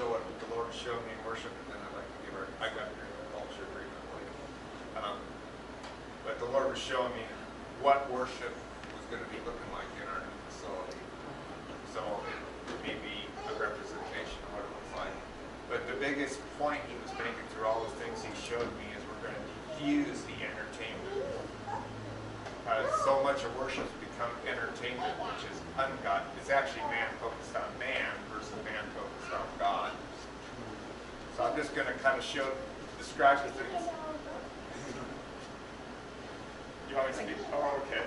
show what the Lord showed me in worship, and then I'd like to give I got to hear the culture agreement later. But the Lord was showing me what worship was going to be looking like in our new facility. So it may be a representation of what it looks like. But the biggest point he was making through all the things he showed me is we're going to diffuse the entertainment. So much of worship has become entertainment, which is ungod. It's actually man focused on man versus man focused on God. So I'm just going to kind of describe the things. You want me to speak? Oh, okay.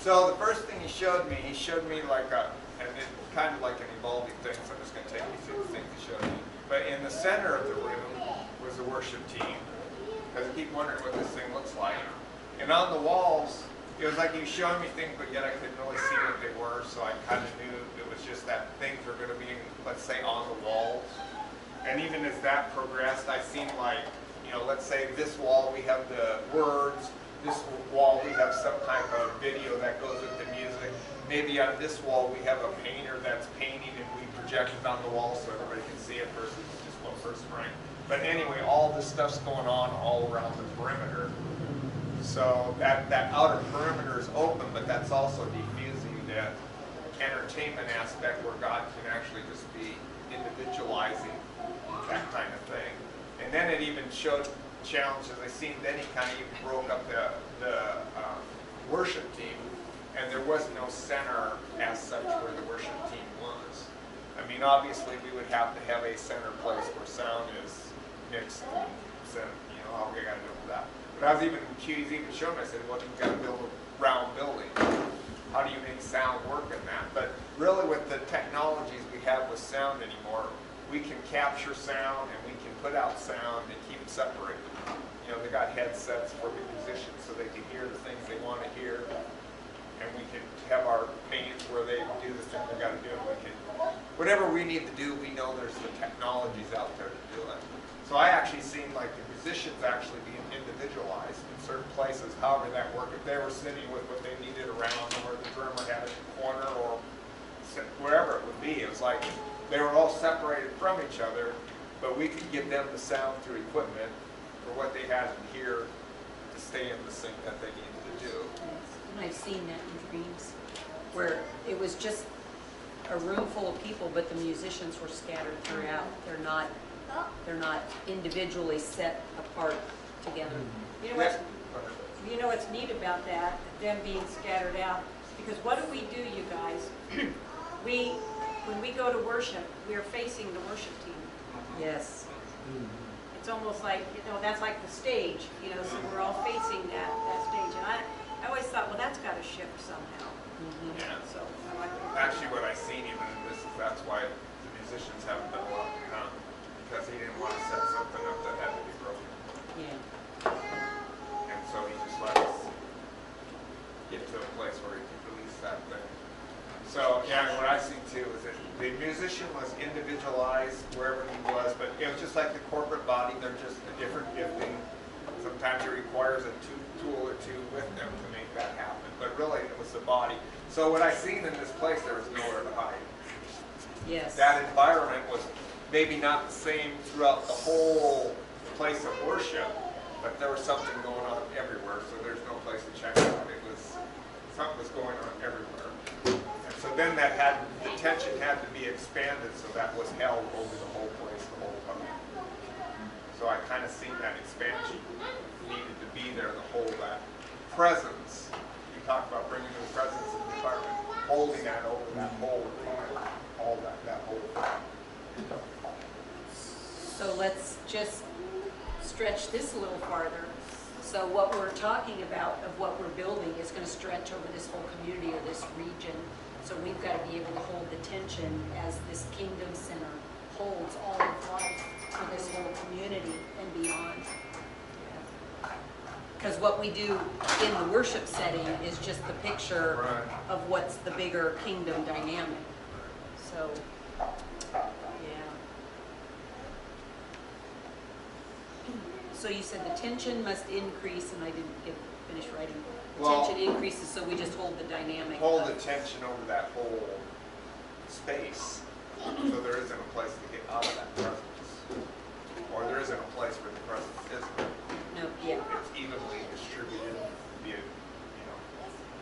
So the first thing he showed me like and it kind of like an evolving thing, so I'm just going to take you through the things he showed me. But in the center of the room was the worship team, because I keep wondering what this thing looks like. And on the walls, it was like he was showing me things, but yet I couldn't really see what they were, so I kind of knew it was just that things were going to be, let's say, on the walls. And even as that progressed, I seen like, let's say this wall we have the words, this wall we have some type of video that goes with the music. Maybe on this wall we have a painter that's painting and we project it on the wall so everybody can see it versus just one person, right? But anyway, all this stuff's going on all around the perimeter. So that outer perimeter is open, but that's also diffusing the entertainment aspect where God can actually just be individualizing that kind of thing. And then it even showed challenges. I seen then he kind of even broke up the worship team, and there was no center as such where the worship team was. I mean, obviously we would have to have a center place where sound is mixed and set, all we got to do with that. But I was he's even showing me, I said, well, you've got to build a round building. How do you make sound work in that? But really with the technologies we have with sound anymore, we can capture sound and we can put out sound and keep it separated. They got headsets for the musicians so they can hear the things they want to hear. And we can have our paintings where they do the thing they got to do. Whatever we need to do, we know there's the technologies out there to do it. So I actually seen like the musicians actually being individualized in certain places, however that worked. If they were sitting with what they needed around them, or the drummer had it in the corner, or wherever it would be, it was like they were all separated from each other, but we could give them the sound through equipment for what they had in here to stay in the sync that they needed to do. And I've seen that in dreams, where it was just a room full of people, but the musicians were scattered throughout. They're not individually set apart together. You know what's neat about that, them being scattered out, because what do, you guys? When we go to worship, we are facing the worship team. Yes. It's almost like, that's like the stage, so we're all facing that stage. And I always thought, well, that's got to shift somehow. Yeah. So I like that. Actually, what I seen even in this is that's why the musicians haven't been allowed to come, because he didn't want to set something up that had to be broken. Yeah. And so he just let us get to a place where he could release that thing. So yeah, what I see too is that the musician was individualized wherever he was, but it was just like the corporate body. They're just a different gifting. Sometimes it requires a tool or two with them to make that happen. But really, it was the body. So what I seen in this place, there was nowhere to hide. Yes. That environment was maybe not the same throughout the whole place of worship, but there was something going on everywhere. So there's no place to check out. Something was going on everywhere. And so then the tension had to be expanded, so that was held over the whole place the whole time. So I kind of seen that expansion needed to be there to hold that presence. You talk about bringing the presence in the environment, holding that over that whole environment, all that whole thing. So let's just stretch this a little farther. So what we're talking about of what we're building is going to stretch over this whole community or this region. So we've got to be able to hold the tension as this kingdom center holds all of life for this whole community and beyond. Because what we do in the worship setting is just the picture of what's the bigger kingdom dynamic. So, yeah. So you said the tension must increase, and I didn't finish writing. Tension increases, so we just hold the dynamic. Hold the tension over that whole space. So there isn't a place to get out of that presence. Or there isn't a place where the presence isn't. No, yeah. It's evenly distributed, via,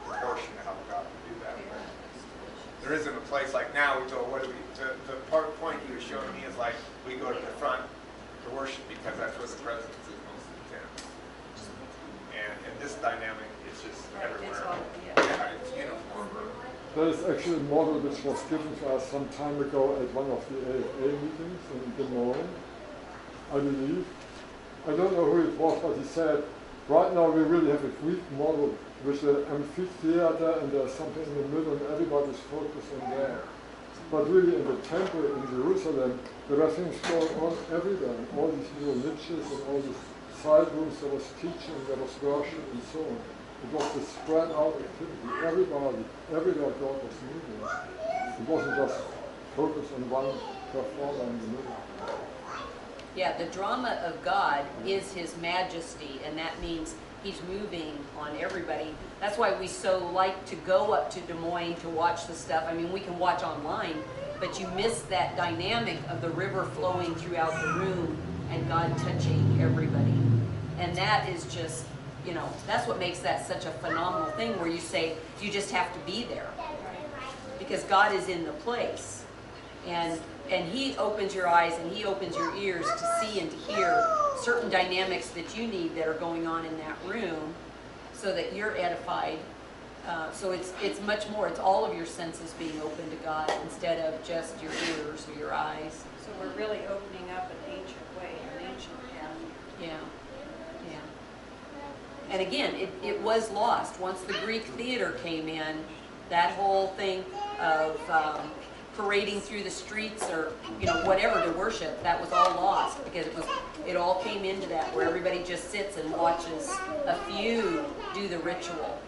proportion to how God would do that. But there isn't a place like now, we go, what do we, the point he was showing me is like, we go to the front to worship because that's where the presence is most intense. And this dynamic is just Right, everywhere. it's all, Yeah, it's uniform. There is actually a model which was given to us some time ago at one of the AFA meetings in Des Moines, I believe. I don't know who it was, but he said, right now we really have a Greek model with an amphitheater and there's something in the middle and everybody's focused on there. But really in the temple in Jerusalem, there were things going on everywhere, and all these little niches and all these side rooms, there was teaching, there was worship and so on. It was a spread out activity. Everywhere God was moving. It wasn't just focused on one performer in the middle. Yeah, the drama of God is His majesty, and that means He's moving on everybody. That's why we so like to go up to Des Moines to watch the stuff. I mean, we can watch online, but you miss that dynamic of the river flowing throughout the room and God touching everybody. And that is just, that's what makes that such a phenomenal thing, where you say you just have to be there because God is in the place. And He opens your eyes and He opens your ears to see and to hear certain dynamics that you need that are going on in that room so that you're edified. So it's much more. It's all of your senses being open to God instead of just your ears or your eyes. So we're really opening up an ancient way, an ancient path. Yeah. Yeah. And again, it was lost. Once the Greek theater came in, that whole thing of parading through the streets or whatever to worship, that was all lost because it all came into that where everybody just sits and watches a few do the ritual.